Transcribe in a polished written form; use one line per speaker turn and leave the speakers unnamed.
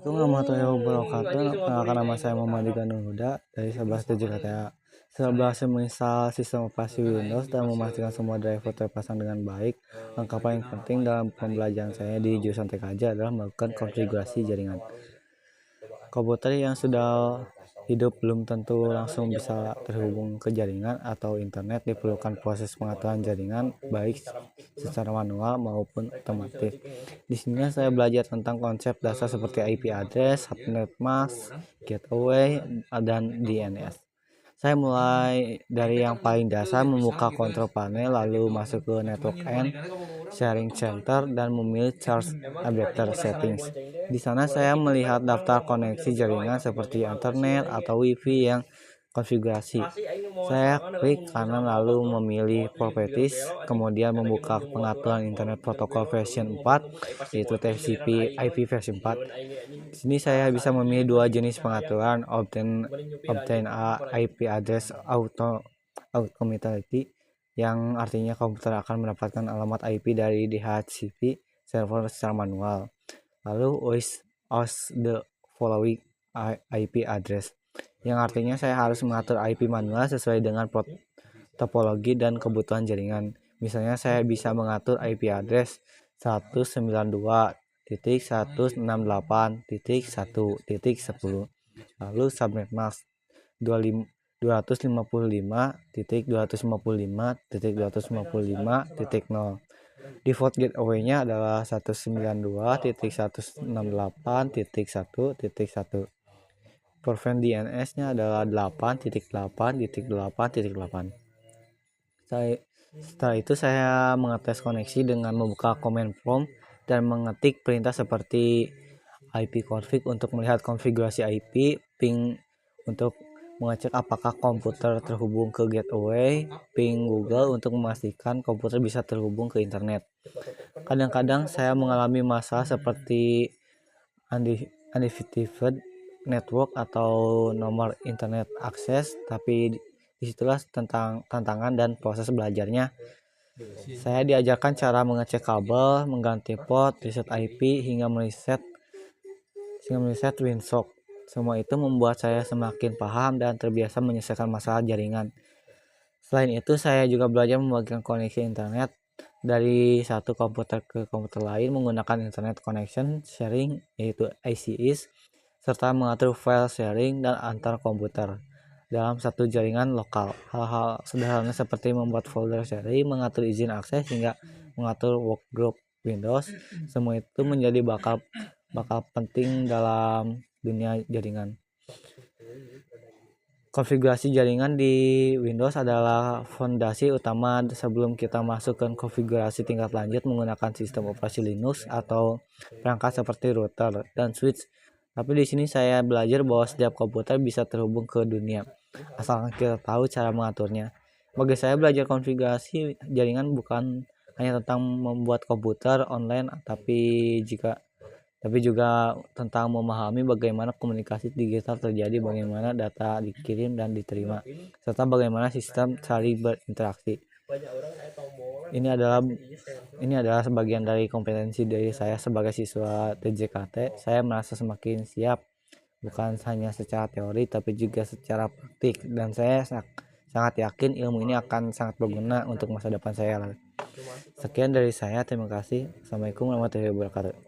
Assalamualaikum warahmatullahi wabarakatuh. Perkenalkan nama saya Muhammad Ganu Huda dari 11 KTA. Setelah berhasil menginstal sistem operasi Windows dan memastikan semua driver terpasang dengan baik, langkah paling penting dalam pembelajaran saya di jurusan TKJ adalah melakukan konfigurasi jaringan. Komputer yang sudah hidup belum tentu langsung bisa terhubung ke jaringan atau internet. Diperlukan proses pengaturan jaringan baik secara manual maupun otomatis. Di sini saya belajar tentang konsep dasar seperti IP address, subnet mask, gateway, dan DNS. Saya mulai dari yang paling dasar, membuka control panel, lalu masuk ke network end, sharing center, dan memilih charge adapter settings. Di sana saya melihat daftar koneksi jaringan seperti internet atau wifi yang konfigurasi. Saya klik kanan lalu memilih properties, kemudian membuka pengaturan internet protokol version 4, yaitu TCP IP versi 4. Di sini saya bisa memilih dua jenis pengaturan, obtain a IP address automatically, yang artinya komputer akan mendapatkan alamat IP dari DHCP server secara manual. Lalu always ask the following IP address, yang artinya saya harus mengatur IP manual sesuai dengan topologi dan kebutuhan jaringan. Misalnya saya bisa mengatur IP address 192.168.1.10, lalu subnet mask 255.255.255.0. Default gateway-nya adalah 192.168.1.1. Prevent DNS-nya adalah 8.8.8.8. Setelah itu saya mengetes koneksi dengan membuka command prompt dan mengetik perintah seperti ipconfig untuk melihat konfigurasi IP, ping untuk mengecek apakah komputer terhubung ke gateway, ping Google untuk memastikan komputer bisa terhubung ke internet. Kadang-kadang saya mengalami masalah seperti undefinited network atau nomor internet akses, tapi disitulah tentang tantangan dan proses belajarnya. Saya diajarkan cara mengecek kabel, mengganti port, reset IP, hingga mereset WinSock. Semua itu membuat saya semakin paham dan terbiasa menyelesaikan masalah jaringan. Selain itu, saya juga belajar membagikan koneksi internet dari satu komputer ke komputer lain menggunakan internet connection sharing, yaitu ICS, serta mengatur file sharing dan antar komputer dalam satu jaringan lokal. Hal-hal sederhana seperti membuat folder sharing, mengatur izin akses, hingga mengatur workgroup Windows, semua itu menjadi bakal penting dalam dunia jaringan. Konfigurasi jaringan di Windows adalah fondasi utama sebelum kita masuk ke konfigurasi tingkat lanjut menggunakan sistem operasi Linux atau perangkat seperti router dan switch. Tapi di sini saya belajar bahwa setiap komputer bisa terhubung ke dunia, asalkan kita tahu cara mengaturnya. Bagi saya, belajar konfigurasi jaringan bukan hanya tentang membuat komputer online, tapi juga tentang memahami bagaimana komunikasi digital terjadi, bagaimana data dikirim dan diterima, serta bagaimana sistem saling berinteraksi. Ini adalah sebagian dari kompetensi dari saya sebagai siswa TJKT. Saya merasa semakin siap, bukan hanya secara teori tapi juga secara praktik, dan saya sangat yakin ilmu ini akan sangat berguna untuk masa depan saya. Sekian dari saya, terima kasih. Assalamualaikum warahmatullahi wabarakatuh.